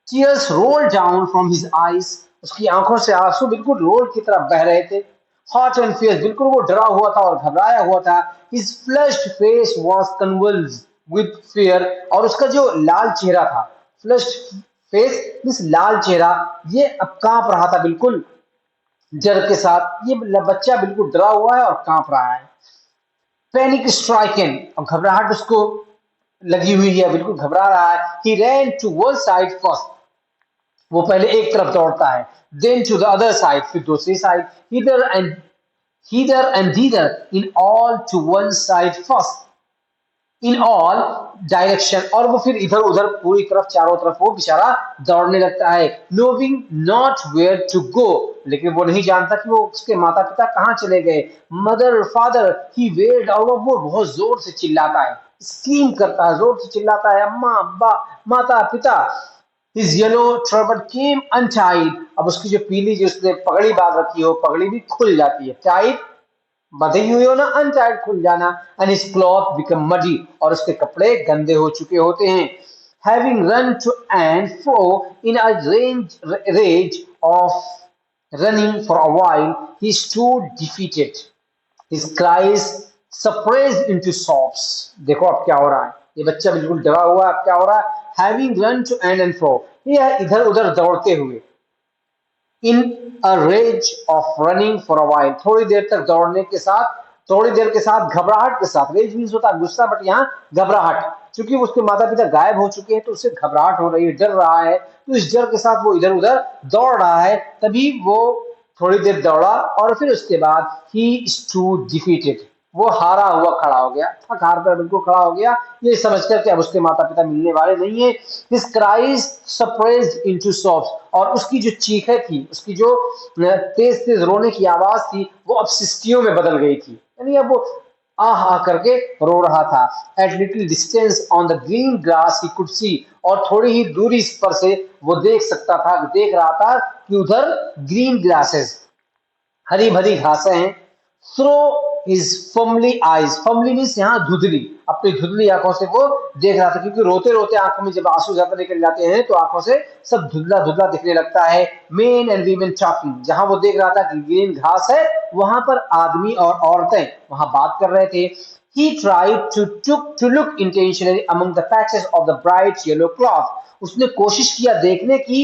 Tears roll down from his eyes, उसकी आंखों से आंसू बिल्कुल रोल की तरफ बह रहे थे। हॉट एंड फियर्स, बिल्कुल वो डरा हुआ था और घबराया हुआ था। His flushed face was convulsed with fear, और उसका जो लाल चेहरा था, फ्लश्ड फेस मींस लाल चेहरा, ये अब कांप रहा था बिल्कुल डर के साथ। ये बच्चा बिल्कुल डरा हुआ है और कांप रहा है। पैनिक स्ट्राइकन, और घबराहट उसको लगी हुई है, बिल्कुल घबरा रहा है। He ran to one side first, वो पहले एक तरफ दौड़ता है, then to the other side, फिर दूसरी side, hither and thither, in all to one side first, in all direction, और वो फिर इधर उधर पूरी तरफ चारों तरफ वो बेचारा दौड़ने लगता है। Knowing not where to go, लेकिन वो नहीं जानता कि वो उसके माता पिता कहाँ चले गए। मदर, फादर, ही वेड, और वो बहुत जोर से चिल्लाता है, स्क्रीम करता है, जोर से चिल्लाता है, अम्मा, अब्बा, माता पिता। हिज येलो टर्बन केम अनटाइड, अब उसकी जो पीली जो उसने पगड़ी बांध रखी हो, पगड़ी भी खुल जाती है। टाइड, बंधी हुई हो ना, अनटाइड खुल जाना। And his cloth become muddy, और उसके कपड़े गंदे हो चुके होते हैं। Having run to and fro in a range of running for a while, he stood defeated, his cries suppressed into sobs. देखो अब क्या हो रहा है, ये बच्चा बिल्कुल डरा हुआ है, अब क्या हो रहा है। Having run to and fro, ये है इधर उधर दौड़ते हुए। In a rage of running for a while, थोड़ी देर तक दौड़ने के साथ, थोड़ी देर के साथ घबराहट के साथ, रेज मीन्स होता है गुस्सा, बट यहाँ घबराहट, क्योंकि उसके माता पिता गायब हो चुके हैं तो उसे घबराहट हो रही है, डर रहा है, तो इस डर के साथ वो इधर उधर दौड़ रहा है। तभी वो थोड़ी देर दौड़ा और फिर उसके बाद ही स्टूड डिफीटेड, वो हारा हुआ खड़ा हो गया, थक हार कर बिल्कुल खड़ा हो गया, ये समझकर कि अब उसके माता पिता मिलने वाले नहीं है। His cries suppressed into soft, और उसकी जो चीखें थी, उसकी जो तेज तेज रोने की आवाज थी, वो अब सिस्कियों में बदल गई थी, यानी अब वो आह आह करके रो रहा था। At little distance on the green grass he could see, और थोड़ी ही दूरी पर से वो देख सकता था, देख रहा था कि उधर ग्रीन ग्रासेस, हरी भरी घासें हैं। Through his firmly eyes, firmly means यहाँ धुंधली, अपनी धुंधली आंखों से वो देख रहा था, क्योंकि रोते रोते आंखों में जब आंसू ज्यादा निकल जाते हैं तो आंखों से सब धुंधला धुंधला दिखने लगता है। मेन एंड वीमेन टॉकिंग, जहां वो देख रहा था कि ग्रीन घास है, वहां पर आदमी और औरतें वहां बात कर रहे थे। He tried to look intentionally among the patches of the bright yellow cloth. उसने कोशिश किया देखने की,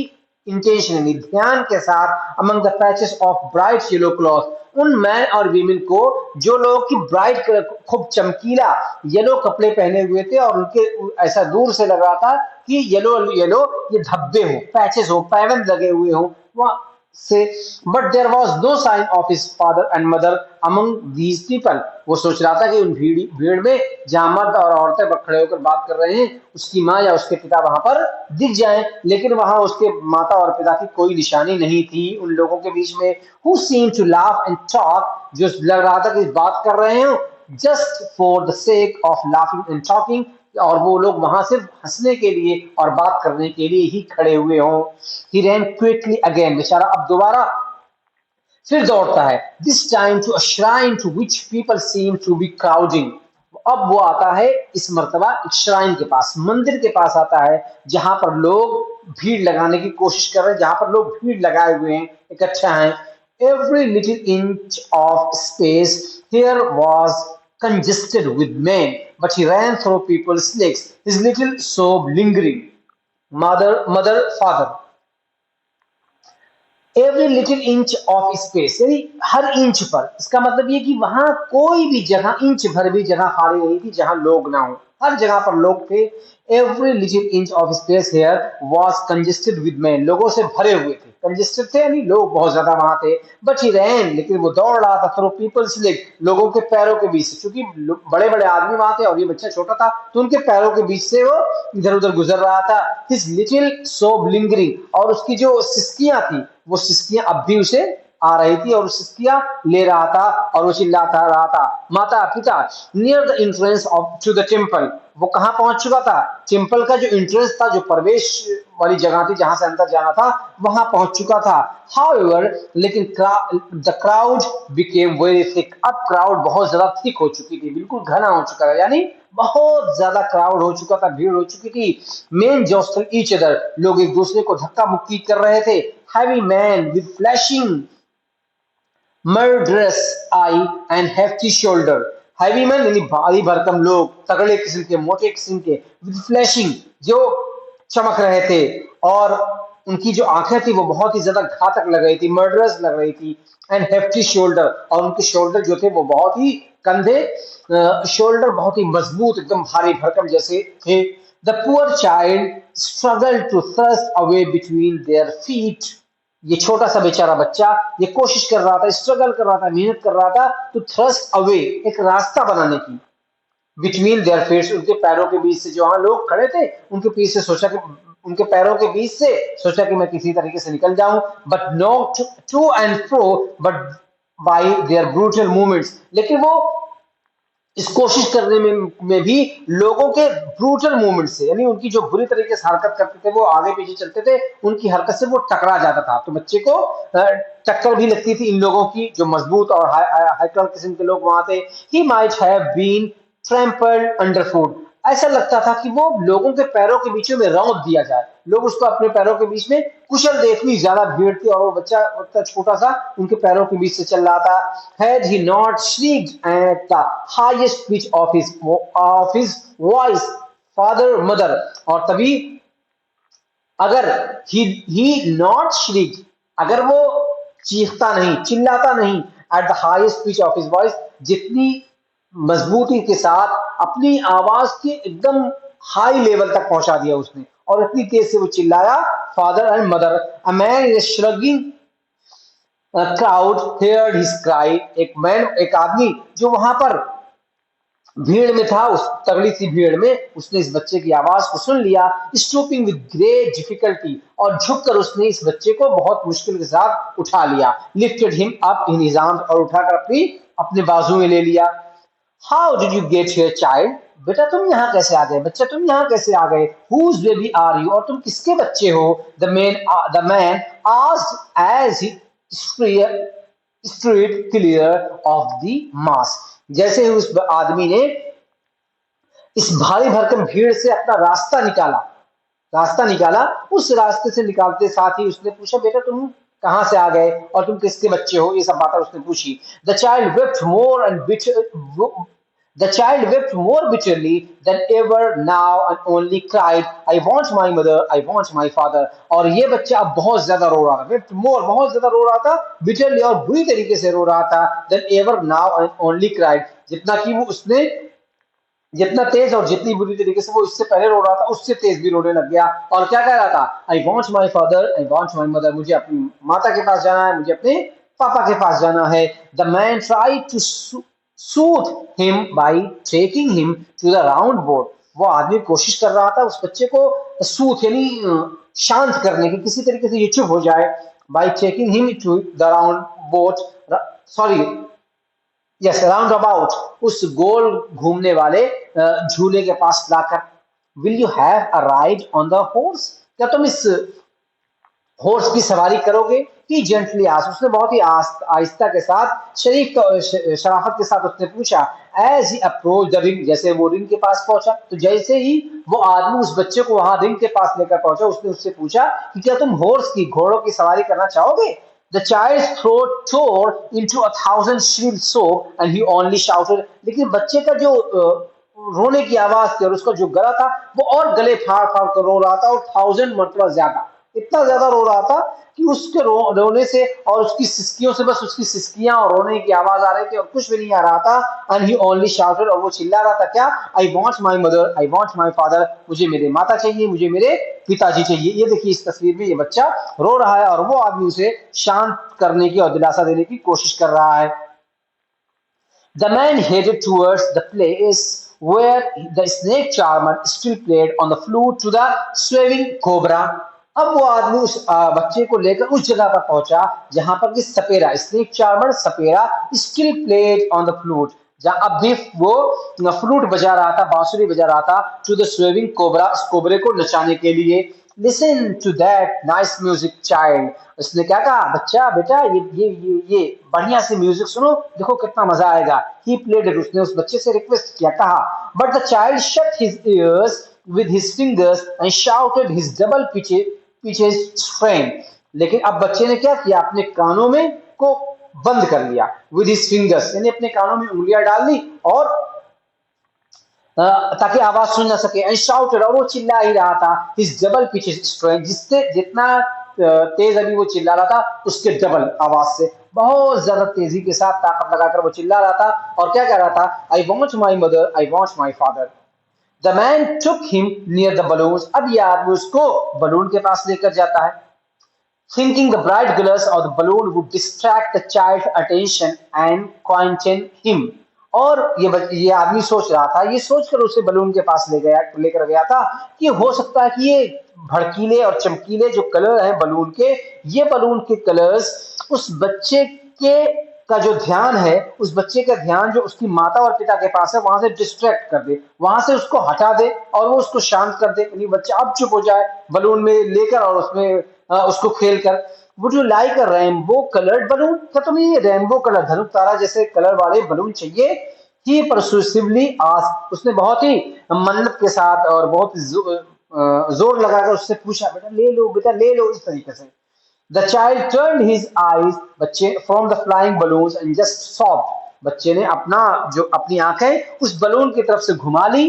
इंटेंशनली ध्यान के साथ, among the patches of bright yellow cloth, उन मैन और वीमेन को जो लोग की ब्राइट खूब चमकीला येलो कपड़े पहने हुए थे, और उनके ऐसा दूर से लग रहा था कि येलो येलो ये धब्बे हो, पैचेस हो, पैवन लगे हुए हो वहां से। But there was no sign of his father and mother among these people, वो सोच रहा था कि उन भीड़ में जहां मर्द और औरतें खड़े होकर बात कर रहे हैं, उसकी माँ या उसके पिता वहां पर दिख जाएं, लेकिन वहां उसके माता और पिता की कोई निशानी नहीं थी उन लोगों के बीच में। Who seem to laugh and talk, जो लग रहा था कि बात कर रहे हैं just for the sake of laughing and talking, और वो लोग वहां सिर्फ हंसने के लिए और बात करने के लिए ही खड़े हुए हों। ही रैन क्विकली अगेन, बेचारा अब दोबारा फिर दौड़ता है। This time to a shrine to which people seem to be crowding, अब वो आता है इस मर्तबा एक श्राइन के पास, मंदिर के पास आता है, जहां पर लोग भीड़ लगाने की कोशिश कर रहे हैं, जहां पर लोग भीड़ लगाए हुए हैं, इकट्ठा हैं। Every little inch of space here was congested with men, but he ran through people's legs, his little sob lingering. Mother, father. Every little inch of space, यानी हर इंच पर, इसका मतलब ये कि वहां कोई भी जगह, इंच भर भी जगह खाली नहीं थी जहां लोग ना हो, हर जगह पर लोग थे। Every little inch of space here was congested with man, लोगों से भरे हुए थे, कंजेस्टेड थे यानी लोग बहुत ज्यादा वहां थे। बट ही रैन, लेकिन वो दौड़ रहा था थ्रू पीपल्स लेग, लोगों के पैरों के बीच से, क्योंकि बड़े बड़े आदमी वहां थे और ये बच्चा छोटा था, तो उनके पैरों के बीच से वो इधर उधर गुजर रहा था। हिज लिटिल सोब लिंगरिंग, और उसकी जो सिसकियां थी, वो सिसकियां अब भी उसे आ रही थी और सिसकियां ले रहा था और वो चिल्लाता रहा था, माता पिता। Near the entrance of to the temple, वो कहां पहुंच चुका था, टेम्पल का जो एंट्रेंस था, जो प्रवेश वाली जगह थी जहां से अंदर जाना था, वहां पहुंच चुका था। हाउएवर, लेकिन the crowd became very thick, अब क्राउड बहुत ज्यादा थिक हो चुकी थी, बिल्कुल घना हो चुका था, यानी बहुत ज्यादा क्राउड हो चुका था, भीड़ हो चुकी थी। मेन जॉस्टल ईच अदर, लोग एक दूसरे को धक्का मुक्की कर रहे थे। Heavy man with flashing murderous eye and hefty shoulder, heavy man यानी भारी भरकम लोग, तगड़े किस्म के, मोटे किस्म के, विद फ्लैशिंग, जो चमक रहे थे, और उनकी जो आंखें थी वो बहुत ही ज्यादा घातक लग रही थी, मर्डरस लग रही थी। एंड हेफ्टी शोल्डर, और उनके शोल्डर जो थे वो बहुत ही कंधे, शोल्डर बहुत ही मजबूत, एकदम भारी भरकम जैसे थे। The poor child struggle to thrust away between their feet, ये छोटा सा बेचारा बच्चा ये कोशिश कर रहा था, स्ट्रगल कर रहा था, मेहनत कर रहा था, टू थ्रस्ट अवे, एक रास्ता बनाने की, बिटवीन देयर फीट, उनके पैरों के बीच से, जो वहां लोग खड़े थे उनके बीच से, सोचा कि उनके पैरों के बीच से सोचा कि मैं किसी तरीके से निकल जाऊं। But no to and fro, but by their brutal movements, लेकिन वो इस कोशिश करने में भी लोगों के ब्रूटल मूवमेंट से, यानी उनकी जो बुरी तरीके से हरकत करते थे, वो आगे पीछे चलते थे, उनकी हरकत से वो टकरा जाता था, तो बच्चे को टक्कर भी लगती थी इन लोगों की, जो मजबूत और हाइकर किस्म के लोग वहां थे। He might have been trampled underfoot, ऐसा लगता था कि वो लोगों के पैरों के बीच में रौंद दिया जाए, लोग उसको अपने पैरों के बीच में कुचल दे, इतनी ज्यादा भीड़ थी और वो बच्चा उतना छोटा सा उनके पैरों के बीच से चल रहा था। Had he not shrieked at the highest pitch of his voice, father mother, और तभी अगर ही नॉट shrieked, अगर वो चीखता नहीं, चिल्लाता नहीं, at the highest pitch of his voice, जितनी मजबूती के साथ अपनी आवाज के एकदम हाई लेवल तक पहुंचा दिया उसने, और इतनी तेज से वो चिल्लाया, father and mother. A man is shrugging crowd heard his cry, एक आदमी जो वहां पर भीड़ में था, उस तगड़ी सी भीड़ में उसने इस बच्चे की आवाज को सुन लिया। स्टूपिंग विद ग्रेट डिफिकल्टी, और झुककर उसने इस बच्चे को बहुत मुश्किल के साथ उठा लिया। Lifted him up in his arms, और उठाकर अपने बाजू में ले लिया। How did you get here child, बेटा तुम यहाँ कैसे आ गए, बच्चा तुम यहाँ कैसे आ गए। हुज बेबी आर यू, और तुम किसके बच्चे हो। The man asked as he street clear of the mass, जैसे ही उस आदमी ने इस भारी भरकम भीड़ से अपना रास्ता निकाला, उस रास्ते से निकालते साथ ही उसने पूछा, बेटा तुम कहां से आ गए और तुम किसके बच्चे हो, ये सब बातें उसने पूछी। The child wept more and the child wept more bitterly than ever now and only cried, I want my mother, I want my father, और ये बच्चा अब बहुत ज्यादा रो रहा था, wept more, बहुत ज्यादा रो रहा था, bitterly, और बुरी तरीके से रो रहा था, than ever now and only cried, जितना तेज और जितनी बुरी तरीके से वो इससे पहले रो रहा था, उससे तेज भी रोने लग गया, और क्या कह रहा था, आई want my father, I want my mother, मुझे अपनी माता के पास जाना है, मुझे अपने पापा के पास जाना है। The man try to soothe him by taking him to the round board, वो आदमी कोशिश कर रहा था उस बच्चे को सूथ यानी शांत करने की, किसी तरीके से ये चुप हो जाए। By taking him to the round board, sorry yes round about, उस गोल घूमने वाले झूले के पास लाकर। Will you have a ride on the horse, क्या तुम इस हॉर्स की सवारी करोगे। ही जेंटली आस्क्ड, उसने बहुत ही आहिस्ता के साथ शराफत के साथ उसने पूछा। As he approach the ring, जैसे वो रिंग के पास पहुंचा, तो जैसे ही वो आदमी उस बच्चे को वहां रिंग के पास लेकर पहुंचा, उसने उससे पूछा कि क्या तुम हॉर्स की, घोड़ों की सवारी करना चाहोगे। The child's throat tore into 1,000 shrill sobs and he only shouted, लेकिन बच्चे का जो रोने की आवाज थी और उसका जो गला था वो और गले फाड़ फाड़ कर रो रहा था, और 1,000 मरतबा ज्यादा, इतना ज्यादा रो रहा था कि उसके रोने से और उसकी सिसकियों से बस उसकी सिसकियां और रोने की आवाज आ रही थी और कुछ भी नहीं आ रहा था। एंड ही ओनली शाउटेड, और वो चिल्ला रहा था क्या, आई want my mother, I want my father, मुझे मेरे माता चाहिए, मुझे मेरे पिताजी चाहिए। ये देखिए इस तस्वीर में ये बच्चा रो रहा है और वो आदमी उसे शांत करने की और दिलासा देने की कोशिश कर रहा है। The man headed towards the place where the snake charmer still played on the flute to the swimming cobra. अब वो आदमी उस बच्चे को लेकर उस जगह पर पहुंचा जहां पर कि सपेरा, स्नेक चार्मर सपेरा, still played on the flute, जहां अब भी वो फ्लूट बजा रहा था, बांसुरी बजा रहा था, टू द स्विमिंग कोबरा, उस कोबरे को नचाने के लिए। Listen to that nice music child, उसने क्या कहा, बच्चा बेटा ये बढ़िया से म्यूजिक सुनो, देखो कितना मजा आएगा। ही प्लेड इट, उसने उस बच्चे से रिक्वेस्ट किया, कहा। But the child shut his years with his fingers and shouted his double pitches strain, लेकिन अब बच्चे ने क्या किया, अपने कानों में को बंद कर लिया, with his fingers यानी अपने कानों में उंगलियां डाल दी और ताकि आवाज सुन ना सके, एंड शाउटेड, और वो चिल्ला ही रहा था, हिज डबल पिचेस स्ट्रेंथ, जिससे जितना तेज अभी वो चिल्ला रहा था उसके डबल आवाज से, बहुत ज्यादा तेजी के साथ ताकत लगाकर वो चिल्ला रहा था और क्या कह रहा था, आई want my mother, I want my father. The man took him near the balloons, अब ये आदमी उसको बलून के पास लेकर जाता है, thinking the bright colors of the balloon would distract the child's attention and contain him, और ये आदमी सोच रहा था, ये सोचकर उसे बलून के पास लेकर गया था कि हो सकता है कि ये भड़कीले और चमकीले जो कलर हैं बलून के, ये बलून के कलर्स उस बच्चे के का जो ध्यान है, उस बच्चे का ध्यान जो उसकी माता और पिता के पास है वहां से डिस्ट्रैक्ट कर दे, वहां से उसको हटा दे और वो उसको शांत कर दे, यानी बच्चा अब चुप हो जाए बलून में लेकर और उसमें उसको खेल कर। Would you like a rainbow coloured balloon, क्या तुम्हें ये रेनबो कलर धनुष तारा जैसे कलर वाले बलून चाहिए? ही परसुसिवली आस्क्ड, उसने बहुत ही मन्नत के साथ और बहुत जोर लगाकर उससे पूछा, बेटा ले लो, इस तरीके से। The child turned his eyes, बच्चे from the flying balloons and just sobbed, बच्चे ने अपनी आंखें उस बलून की तरफ से घुमा ली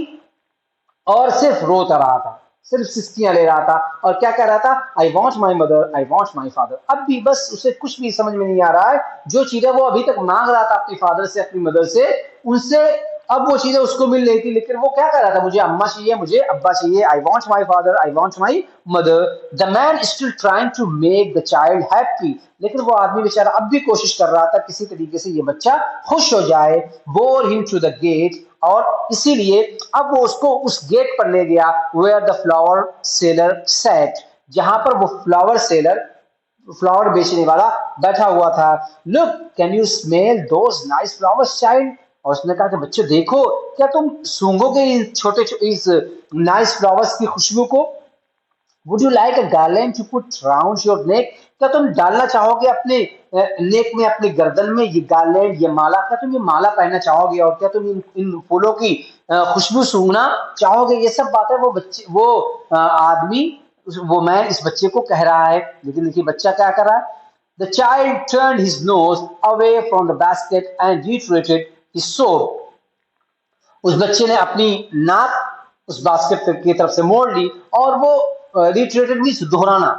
और सिर्फ रोता रहा था, सिर्फ सिस्कियां ले रहा था और क्या कह रहा था, आई want my mother, I want my father. अब भी बस उसे कुछ भी समझ में नहीं आ रहा है, जो चीजें वो अभी तक मांग रहा था अपने फादर से, अपनी मदर से, उनसे अब वो चीजें उसको मिल रही थी, लेकिन वो क्या कह रहा था, मुझे अम्मा चाहिए, मुझे अब्बा चाहिए, I want my father, I want my mother. The man still trying to make the child happy, लेकिन वो आदमी बेचारा अब भी कोशिश कर रहा था किसी तरीके से ये बच्चा खुश हो जाए। Bore him to the gate, और इसीलिए अब वो उसको उस गेट पर ले गया, where the flower seller sat, जहां पर वो फ्लावर सेलर, फ्लावर बेचने वाला बैठा हुआ था। Look can you smell those nice flowers child, और उसने कहा कि बच्चे देखो, क्या तुम सूंघोगे इन छोटे इस नाइस फ्लावर्स की खुशबू को? Would you like a garland to put round your neck, क्या तुम डालना चाहोगे अपने नेक में, अपने गर्दन में ये गार्लैंड, ये माला, क्या तुम ये माला पहनना चाहोगे और क्या तुम इन फूलों की खुशबू सूंघना चाहोगे? ये सब बातें वो बच्चे आदमी वो मैं इस बच्चे को कह रहा है, लेकिन देखिए बच्चा क्या कर रहा है। The child turned his nose away from the basket and retreated his soul, उस बच्चे ने अपनी नाक उस बास्केट की तरफ से मोड़ ली और वो रिट्रेटेड मीन्स दोहराना,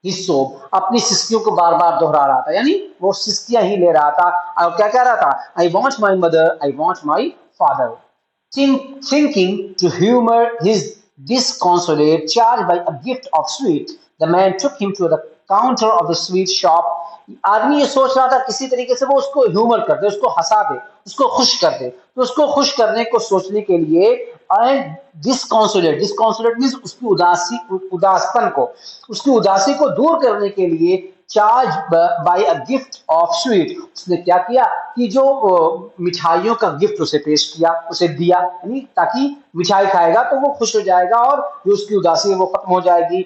हिस्सों अपनी सिस्कियों को बार बार दोहरा रहा था, यानी वो सिस्कियां ही ले रहा था और क्या कह रहा था, आई want my mother, I want my father. Thinking to humor his disconsolate charge by a gift of sweet, the man took him to the counter of the sweet shop. आदमी ये सोच रहा था किसी तरीके से वो उसको ह्यूमर कर दे, उसको हंसा दे, उसको खुश कर दे, तो उसको खुश करने को सोचने के लिए एंड डिस्कॉन्सोलेट मीन्स उसकी उदासपन को, उसकी उदासी को दूर करने के लिए charge by a gift of sweet, उसने क्या किया कि जो मिठाइयों का गिफ्ट उसे पेश किया, उसे दिया, यानी ताकि मिठाई खाएगा तो वो खुश हो जाएगा और जो उसकी उदासी है वो खत्म हो जाएगी।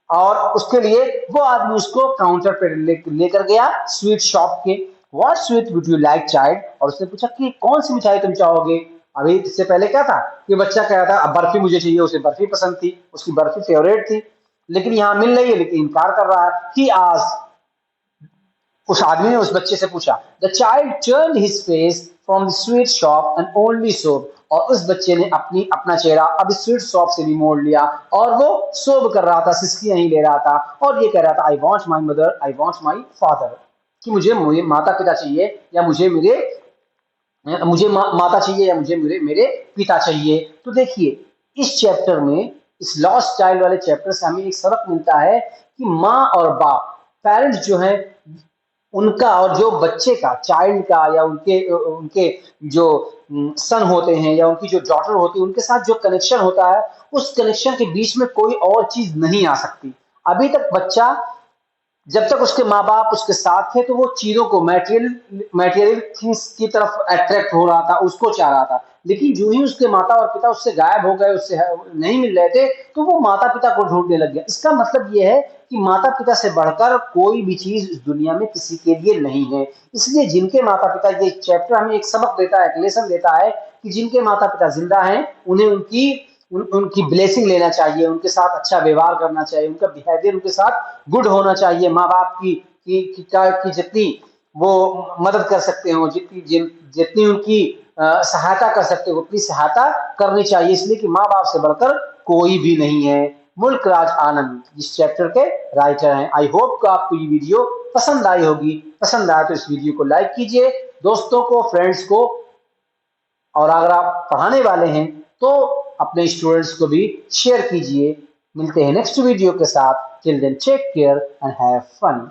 और उसके लिए वो आदमी उसको काउंटर पर लेकर गया स्वीट शॉप के। What sweet would you like child, और उसने पूछा कि कौन सी मिठाई तुम चाहोगे। अभी इससे पहले क्या था कि बच्चा कह रहा था अब बर्फी मुझे चाहिए, उसे बर्फी पसंद थी, उसकी बर्फी फेवरेट थी, लेकिन यहां मिल रही है लेकिन इनकार कर रहा है। ही आस्क्ड, उस आदमी ने उस बच्चे से पूछा। The child turned his face from the sweet shop and only सोब, और उस बच्चे ने अपना चेहरा अब स्वीट शॉप से भी मोड़ लिया और वो सोब कर रहा था, सिसकियां ही ले रहा था और ये कह रहा था आई want my mother, I want my father, कि मुझे माता पिता चाहिए या मुझे माता चाहिए या मुझे मेरे मेरे पिता चाहिए। तो देखिए इस चैप्टर में, इस लॉस्ट चाइल्ड वाले चैप्टर से हमें एक सबक मिलता है कि माँ और बाप, पेरेंट्स जो है, उनका और जो बच्चे का, चाइल्ड का या उनके उनके जो सन होते हैं या उनकी जो डॉटर होती है, उनके साथ जो कनेक्शन होता है, उस कनेक्शन के बीच में कोई और चीज नहीं आ सकती। अभी तक बच्चा जब तक उसके माँ बाप उसके साथ थे तो वो चीजों को, मटेरियल थिंग्स की तरफ अट्रैक्ट हो रहा था, उसको चाह रहा था। लेकिन जो ही उसके माता और पिता उससे गायब हो गए, उससे नहीं मिल रहे थे, तो वो माता पिता को ढूंढने लग गया। इसका मतलब ये है कि माता पिता से बढ़कर कोई भी चीज इस दुनिया में किसी के लिए नहीं है। इसलिए जिनके माता पिता, ये चैप्टर हमें एक सबक देता है, एक लेसन देता है कि जिनके माता पिता जिंदा हैं उन्हें उनकी ब्लेसिंग लेना चाहिए, उनके साथ अच्छा व्यवहार करना चाहिए, उनका बिहेवियर उनके साथ गुड होना चाहिए। माँ बाप की जितनी वो मदद कर सकते हो, जितनी उनकी सहायता कर सकते हो, उतनी सहायता करनी चाहिए, इसलिए कि माँ बाप से बढ़कर कोई भी नहीं है। मुल्क राज आनंद इस चैप्टर के राइटर हैं। आई होप कि आपको ये वीडियो पसंद आई होगी। पसंद आया तो इस वीडियो को लाइक कीजिए, दोस्तों को, फ्रेंड्स को, और अगर आप पढ़ाने वाले हैं तो अपने स्टूडेंट्स को भी शेयर कीजिए। मिलते हैं नेक्स्ट वीडियो के साथ। Till then take care and have fun.